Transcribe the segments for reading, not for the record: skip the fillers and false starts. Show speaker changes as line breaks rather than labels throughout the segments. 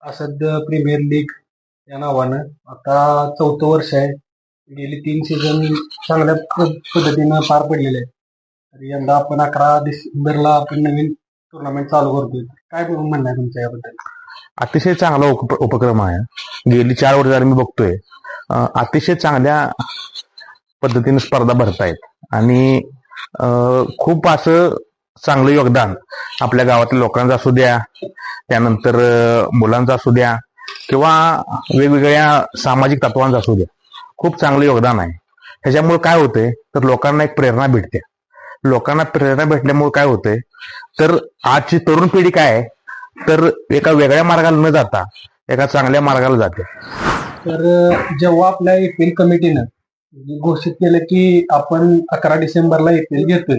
सध्या premier league या नावानं आता 4थं वर्ष आहे. गेली 3 सीझन चांगल्या पद्धतीनं पार पडलेले आहेत. तर यंदा आपण 11 डिसेंबरला आपण नवीन टुर्नामेंट चालू करतोय. काय म्हणणं आहे तुमचं याबद्दल?
अतिशय चांगला उपक्रम आहे. गेली 4 वर्ष झाली मी बघतोय. अतिशय चांगल्या पद्धतीने स्पर्धा भरतायत आणि खूप असं चांगलं योगदान आपल्या गावातल्या लोकांचं असू द्या, त्यानंतर मुलांचं असू द्या किंवा वेगवेगळ्या सामाजिक तत्वांचं असू द्या, खूप चांगलं योगदान आहे. ह्याच्यामुळे काय होतंय तर लोकांना एक प्रेरणा भेटते. लोकांना प्रेरणा भेटल्यामुळे काय होतंय तर आजची तरुण पिढी काय आहे तर एका वेगळ्या मार्गाला न जाता एका चांगल्या मार्गाला जाते.
तर जेव्हा आपल्या एपीएल कमिटीनं घोषित केलं की आपण 11 डिसेंबरला एपीएल घेतोय,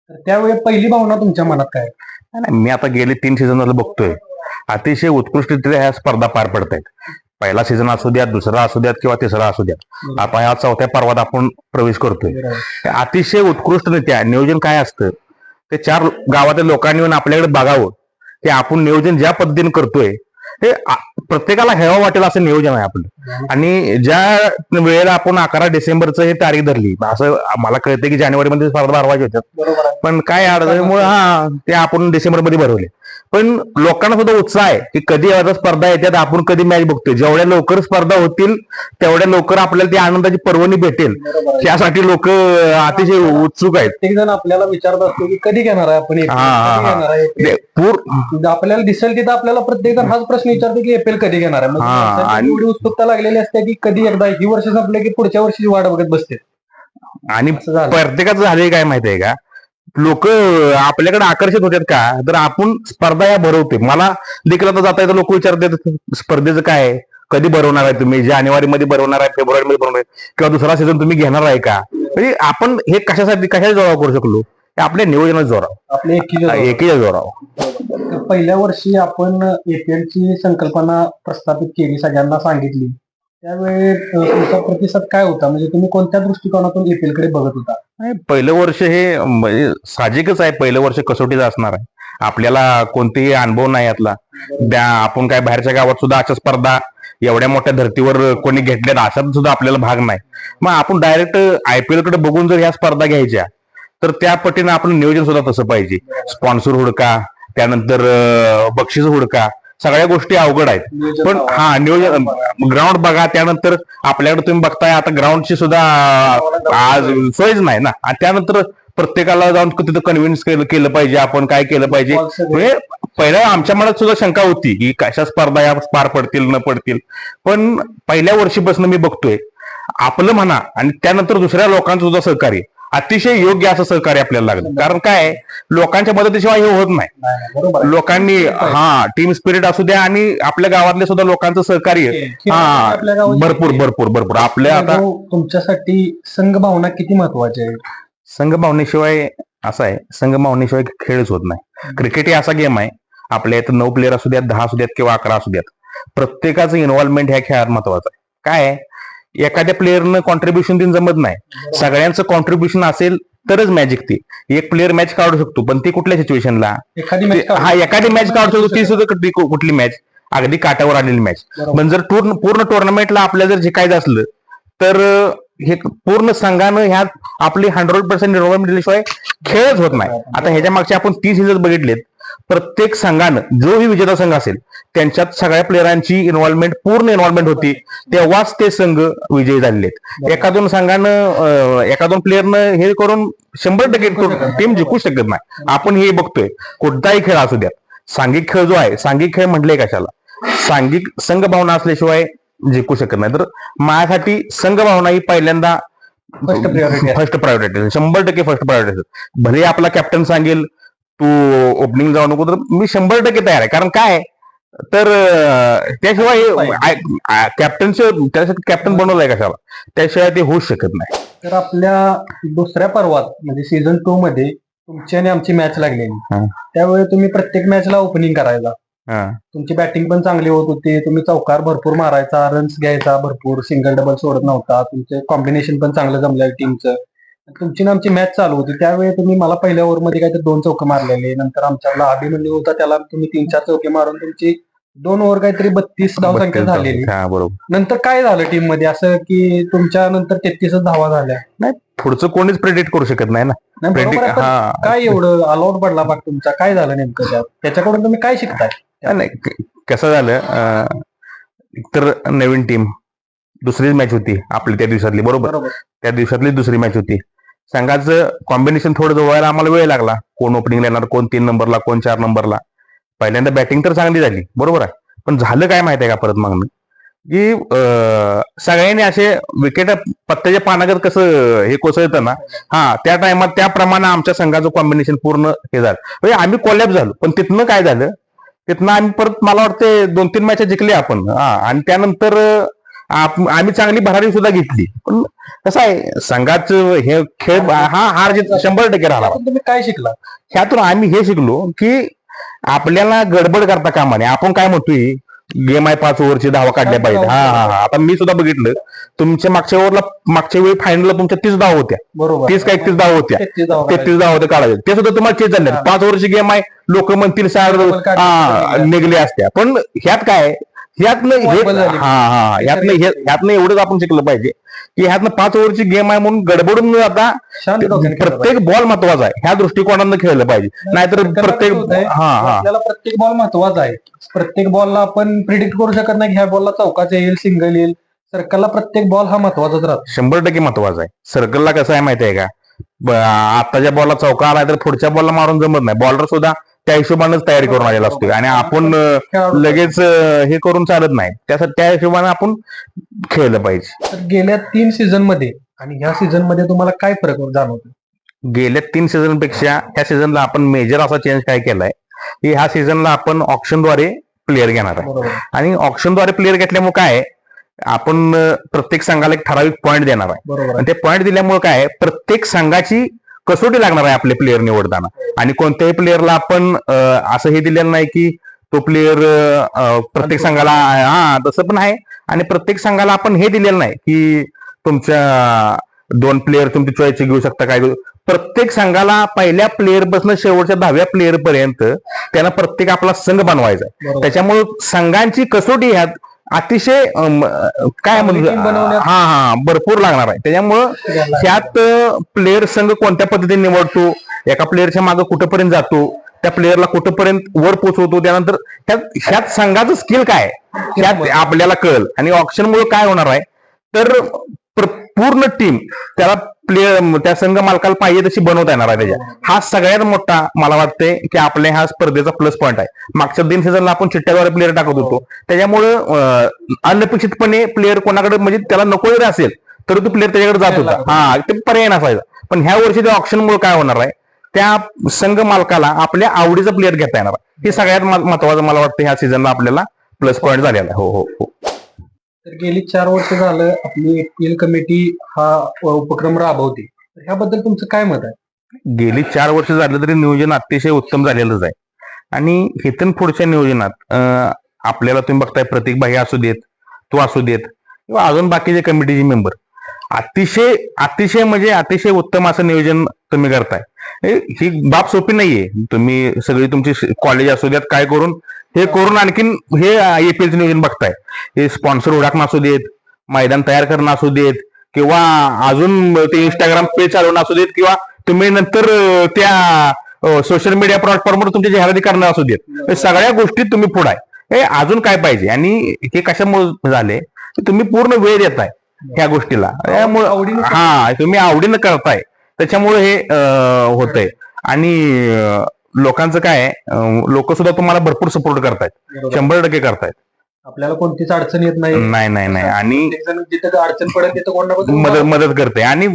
तर त्यावेळी पहिली भावना तुमच्या मनात काय?
नाही, मी आता गेले 3 सीझन झालं बघतोय. अतिशय उत्कृष्टरित्या ह्या स्पर्धा पार पडतायत. पहिला सीझन असू द्यात, दुसरा असू द्यात किंवा तिसरा असू द्यात, आता ह्या 4थ्या पर्वात आपण प्रवेश करतोय. अतिशय उत्कृष्टरित्या नियोजन काय असतं ते 4 गावातील लोकांनी येऊन आपल्याकडे बघावं. ते आपण नियोजन ज्या पद्धतीने करतोय हे प्रत्येकाला हेवा वाटेल असं नियोजन आहे आपलं. आणि ज्या वेळेला आपण 11 डिसेंबरचं हे तारीख धरली, असं मला कळतं की जानेवारीमध्ये स्पर्धा भरवायची होत्या, पण काय अडचणीमुळे ते आपण डिसेंबरमध्ये भरवले. पण लोकांना सुद्धा उत्साह आहे की कधी आता स्पर्धा येतात, आपण कधी मॅच बघतोय. जेवढ्या लवकर स्पर्धा होतील तेवढ्या लवकर आपल्याला ती आनंदाची पर्वणी भेटेल, त्यासाठी लोक अतिशय उत्सुक आहेत.
प्रत्येक जण आपल्याला विचारत असतो की कधी घेणार आहे आपण आपल्याला दिसेल तिथं आपल्याला प्रत्येक जण हाच प्रश्न विचारतो की एपीएल कधी घेणार आहे. एवढी उत्सुकता लागलेली असते की कधी एकदा ही वर्ष संपलं की पुढच्या वर्षी वाट बघत बसते.
आणि प्रत्येकाचं झाले काय माहितीये का, लोक आपल्याकडे आकर्षित होतात का तर आपण स्पर्धा या भरवते. मला देखील आता जाता येतं लोक विचारतात स्पर्धेचं काय आहे, कधी भरवणार आहे तुम्ही, जानेवारीमध्ये भरवणार आहे, फेब्रुवारीमध्ये भरवणार आहे किंवा दुसरा सीझन तुम्ही घेणार आहे का. म्हणजे आपण हे कशाच्या जोरावर करू शकलो, आपल्या नियोजनाच्या जोरावर, आपल्या एकीच्या जोरावर.
पहिल्या वर्षी आपण एपीएलची संकल्पना प्रस्थापित केली, सगळ्यांना सांगितली, त्यावेळी तुमचा प्रतिसाद काय होता? म्हणजे तुम्ही कोणत्या दृष्टिकोनातून एपीएल कडे बघत होता?
पहिलं वर्ष हे म्हणजे साहजिकच आहे, पहिलं वर्ष कसोटीचं असणार आहे. आपल्याला कोणतेही अनुभव नाही यातला. आपण काय बाहेरच्या गावात सुद्धा अशा स्पर्धा एवढ्या मोठ्या धर्तीवर कोणी घेतल्यात अशात सुद्धा आपल्याला भाग नाही. मग आपण डायरेक्ट आयपीएल कडे बघून जर ह्या स्पर्धा घ्यायच्या तर त्या पटीनं आपलं नियोजन सुद्धा तसं पाहिजे. स्पॉन्सर हुडका, त्यानंतर बक्षीस हुडका, सगळ्या गोष्टी अवघड आहेत. पण नियोजन ग्राउंड बघा, त्यानंतर आपल्याकडे तुम्ही बघताय आता ग्राउंडची सुद्धा आज सोयच नाही ना. आणि त्यानंतर प्रत्येकाला जाऊन तिथं कन्व्हिन्स केलं पाहिजे, आपण काय केलं पाहिजे. म्हणजे पहिल्या आमच्या मनात सुद्धा शंका होती की कशा स्पर्धा या पार पडतील न पडतील. पण पहिल्या वर्षीपासून मी बघतोय आपलं म्हणा आणि त्यानंतर दुसऱ्या लोकांचं सुद्धा सहकार्य, अतिशय योग्य असं सहकार्य आपल्याला लागलं. कारण काय, लोकांच्या मदतीशिवाय हे होत नाही. लोकांनी टीम स्पिरिट असू द्या आणि आपल्या गावातले सुद्धा लोकांचं सहकार्य भरपूर भरपूर भरपूर आपल्या. आता
तुमच्यासाठी संघभावना किती महत्वाची आहे?
संघभावनेशिवाय असं आहे, संघभावनेशिवाय खेळच होत नाही. क्रिकेट ही असा गेम आहे, आपल्या इथं 9 प्लेअर असू द्यात, 10 असू द्यात किंवा 11 असू द्यात, प्रत्येकाचं इन्व्हॉल्वमेंट ह्या खेळात महत्वाचं आहे. काय एखाद्या प्लेअरनं कॉन्ट्रीब्युशन दिन जमत नाही, सगळ्यांचं कॉन्ट्रीब्युशन असेल तरच मॅच जिंकते. एक प्लेअर मॅच काढू शकतो पण ती कुठल्या सिच्युएशनला, एखादी मॅच काढू शकतो, ती सुद्धा कुठली मॅच अगदी काटावर आलेली मॅच. पण जर पूर्ण टुर्नामेंटला आपल्याला जर जिंकायचं असलं तर हे पूर्ण संघानं ह्यात आपली 100% इन्व्हॉल्वमेंट दिल्याशिवाय खेळच होत नाही. आता ह्याच्या मागचे आपण 30 सीझन बघितलेत, प्रत्येक संघानं जोही विजेता संघ असेल त्यांच्यात सगळ्या प्लेयरांची पूर्ण इन्व्हॉल्वमेंट होती, तेव्हाच ते संघ विजयी झालेत. एका दोन संघानं एका दोन प्लेअरनं हे करून 100% टीम जिंकू शकत नाही. आपण हे बघतोय कोणताही खेळ असू द्या, सांघिक खेळ जो आहे, सांघिक खेळ म्हटले कशाला, सांघिक संघभावना असल्याशिवाय जिंकू शकत नाही. तर माझ्यासाठी संघभावना ही पहिल्यांदा फर्स्ट प्रायोरिटी, 100% फर्स्ट प्रायोरिटी. भले आपला कॅप्टन सांगेल तू ओपनिंग जाऊ नको, तर मी 100% तयार आहे. कारण काय तर त्याशिवाय त्यासाठी कॅप्टन बनवलाय कशाला, त्याशिवाय ते होऊच शकत नाही.
तर आपल्या दुसऱ्या पर्वात म्हणजे सीझन 2 मध्ये तुमची आणि आमची मॅच लागलेली, त्यावेळी तुम्ही प्रत्येक मॅचला ओपनिंग करायचा. तुमची बॅटिंग पण चांगली होत होती, तुम्ही चौकार भरपूर मारायचा, रन्स घ्यायचा भरपूर, सिंगल डबल सोडत नव्हता, तुमचे कॉम्बिनेशन पण चांगलं जमलं टीमचं. तुमची ना आमची मॅच चालू होती, त्यावेळी तुम्ही मला पहिल्या ओव्हरमध्ये काहीतरी 2 चौके मारलेले, नंतर आमच्याला अभिमन्यू होता त्याला तुम्ही 3-4 चौके मारून तुमची 2 ओव्हर काहीतरी 32 धावसंख्या झालेली.
हा बरोबर.
नंतर काय झालं टीम मध्ये असं की तुमच्या नंतर 33 धावा झाल्या?
नाही, पुढचं कोणीच प्रेडिक्ट करू शकत नाही ना.
नाही, बरोबर आहे, पण काय एवढं ऑलआउट पडला भाग तुमचा? काय झालं नेमकं त्याच्याकडून तुम्ही काय शिकताय?
नाही, कसं झालं, तर नवीन टीम, दुसरीच मॅच होती आपली त्या दिवसातली, बरोबर. त्या दिवसातली दुसरी मॅच होती. संघाचं कॉम्बिनेशन थोडं जुळवायला आम्हाला वेळ लागला. कोण ओपनिंगला येणार, कोण 3 नंबरला, कोण 4 नंबरला. पहिल्यांदा बॅटिंग तर चांगली झाली, बरोबर आहे. पण झालं काय माहिती आहे का परत मग की सगळ्यांनी असे विकेट पत्त्याच्या पानागत कसं हे कोसळतं ना, त्या टायमात त्याप्रमाणे आमच्या संघाचं कॉम्बिनेशन पूर्ण हे झालं. म्हणजे आम्ही कोलॅप्स झालो. पण तिथनं काय झालं, तिथनं आम्ही परत मला वाटते 2-3 मॅच जिंकले आपण. आणि त्यानंतर आम्ही चांगली भरारी सुद्धा घेतली. पण कसं आहे, संघाचं हे खेळ हार जीत 100% राहिला.
तुम्ही काय शिकला
ह्यातून? आम्ही हे शिकलो की आपल्याला गडबड करता कामा नये. आपण काय म्हणतोय, गेम आहे 5 ओव्हरची, धावा काढल्या पाहिजे. आता मी सुद्धा बघितलं तुमच्या मागच्या वेळी फायनलला तुमच्या 30 धावा होत्या,
बरोबर.
30 का 31 धावा होत्या, 33 धावा होत्या काढायच्या. ते सुद्धा तुम्हाला चेंज झाले. 5 ओव्हरची गेम आहे, लोक म्हणतील 6 निघले असत्या. पण ह्यात काय, ह्यातनं एवढंच आपण शिकलं पाहिजे की ह्यातनं 5 ओव्हरची गेम आहे म्हणून गडबडून न जाता प्रत्येक बॉल महत्वाचा आहे ह्या दृष्टिकोनानं खेळलं पाहिजे. नाहीतर
आपल्याला प्रत्येक बॉल महत्वाचा आहे. प्रत्येक बॉलला आपण प्रिडिक्ट करू शकत नाही की ह्या बॉलला चौकाच येईल, सिंगल येईल. सर्कलला प्रत्येक बॉल हा महत्वाचाच राहतो.
100% महत्वाचा आहे. सर्कलला कसं आहे माहिती आहे का, आताच्या बॉलला चौका आला तर पुढच्या बॉलला मारून जमत नाही. बॉलर सुद्धा त्या हिशोबानेच तयारी करून आलेला असतो आणि आपण लगेच हे करून चालत नाही. त्यासाठी त्या हिशोबाने आपण खेळलं पाहिजे.
तर गेल्या 3 सीझन मध्ये आणि ह्या सीझन मध्ये तुम्हाला काय फरक जाणवतो?
गेल्या 3 सीझन पेक्षा ह्या सीझनला आपण मेजर असा चेंज काय केलाय की ह्या सीझनला आपण ऑप्शनद्वारे प्लेअर घेणार आहे. आणि ऑप्शनद्वारे प्लेअर घेतल्यामुळे काय, आपण प्रत्येक संघाला एक ठराविक पॉईंट देणार आहे. आणि ते पॉईंट दिल्यामुळे काय, प्रत्येक संघाची कसोटी लागणार आहे आपले प्लेअर निवडताना. आणि कोणत्याही प्लेअरला आपण असं हे दिलेलं नाही की तो प्लेअर प्रत्येक संघाला तसं पण आहे. आणि प्रत्येक संघाला आपण हे दिलेलं नाही की तुमच्या 2 प्लेअर तुमची चॉईसचे घेऊ शकता. काय, प्रत्येक संघाला पहिल्या प्लेअर पासून शेवटच्या 10व्या प्लेअर पर्यंत त्यांना प्रत्येक आपला संघ बनवायचा आहे. त्याच्यामुळे संघांची कसोटी ह्यात अतिशय काय म्हणतो भरपूर लागणार आहे. त्याच्यामुळं ह्यात प्लेअर संघ कोणत्या पद्धतीने निवडतो, एका प्लेअरच्या मागे कुठेपर्यंत जातो, त्या प्लेअरला कुठेपर्यंत वर पोहोचवतो, त्यानंतर ह्यात संघाचं स्किल काय ह्यात आपल्याला कळेल. आणि ऑप्शनमुळे काय होणार आहे, तर पूर्ण टीम त्याला प्लेअर त्या संघ मालकाला पाहिजे तशी बनवता येणार आहे. त्याच्या हा सगळ्यात मोठा मला वाटतंय की आपल्या ह्या स्पर्धेचा प्लस पॉईंट आहे. मागच्या 2 सीझनला आपण चिठ्ठ्याद्वारे प्लेअर टाकत होतो. त्याच्यामुळं अनपेक्षितपणे प्लेअर कोणाकडे म्हणजे त्याला नको जरी असेल तर तो प्लेअर त्याच्याकडे जात होता. ते पर्याय नसायचा. पण ह्या वर्षी त्या ऑप्शनमुळे काय होणार आहे, त्या संघ मालकाला आपल्या आवडीचा प्लेअर घेता येणार आहे. हे सगळ्यात महत्वाचं मला वाटतं ह्या सीझनला आपल्याला प्लस पॉईंट झालेला आहे. हो.
तर गेली 4 वर्ष झालं आपली एपीएल कमिटी हा उपक्रम राबवते. ह्याबद्दल तुमचं काय मत आहे?
गेली 4 वर्ष झालं तरी नियोजन अतिशय उत्तम झालेलंच आहे. आणि इथून पुढच्या नियोजनात आपल्याला तुम्ही बघताय, प्रतीक भाई असू देत, तो असू देत, किंवा अजून बाकीचे कमिटीचे मेंबर अतिशय म्हणजे अतिशय उत्तम असं नियोजन तुम्ही करताय. ही बाब सोपी नाहीये. तुम्ही सगळी तुमची कॉलेज असू द्यात काय करून हे करून आणखीन हे एपीएलचं नियोजन बघताय. हे स्पॉन्सर ओळखणं असू देत, मैदान तयार करणं असू देत, किंवा अजून ते इंस्टाग्राम पेज चालवणं असू देत, किंवा तुम्ही नंतर त्या सोशल मीडिया प्लॅटफॉर्मवर तुमची जाहिराती करणं असू देत, सगळ्या गोष्टीत तुम्ही पुढे आहे. हे अजून काय पाहिजे. आणि हे कशामुळे झाले, तुम्ही पूर्ण वेळ देताय ह्या गोष्टीला. त्यामुळे तुम्ही आवडीनं करताय, त्याच्यामुळे हे होतंय. आणि लोकांचं काय, लोक सुद्धा तुम्हाला भरपूर सपोर्ट करतायत, 100% करतायत.
आपल्याला कोणतीच अडचण येत नाही.
आणि
जिथं अडचण पडेल तिथं
मदत करते. आणि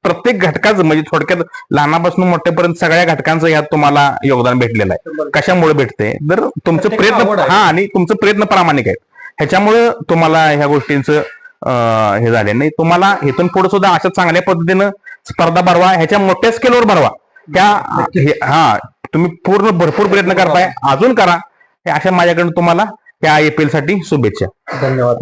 प्रत्येक घटकाचं म्हणजे थोडक्यात लहानापासून मोठ्यापर्यंत सगळ्या घटकांचं यात तुम्हाला योगदान भेटलेलं आहे. कशामुळे भेटते, तर तुमचं प्रयत्न आणि तुमचं प्रयत्न प्रामाणिक आहेत. ह्याच्यामुळे तुम्हाला ह्या गोष्टींचं हे झाले नाही. तुम्हाला इथून पुढे सुद्धा अशा चांगल्या पद्धतीनं स्पर्धा भरवा, ह्याच्या मोठ्या स्केलवर भरवा. तुम्ही पूर्ण भरपूर प्रयत्न करताय, अजून करा. हे अशा माझ्याकडून तुम्हाला या आयपीएल साठी शुभेच्छा.
धन्यवाद.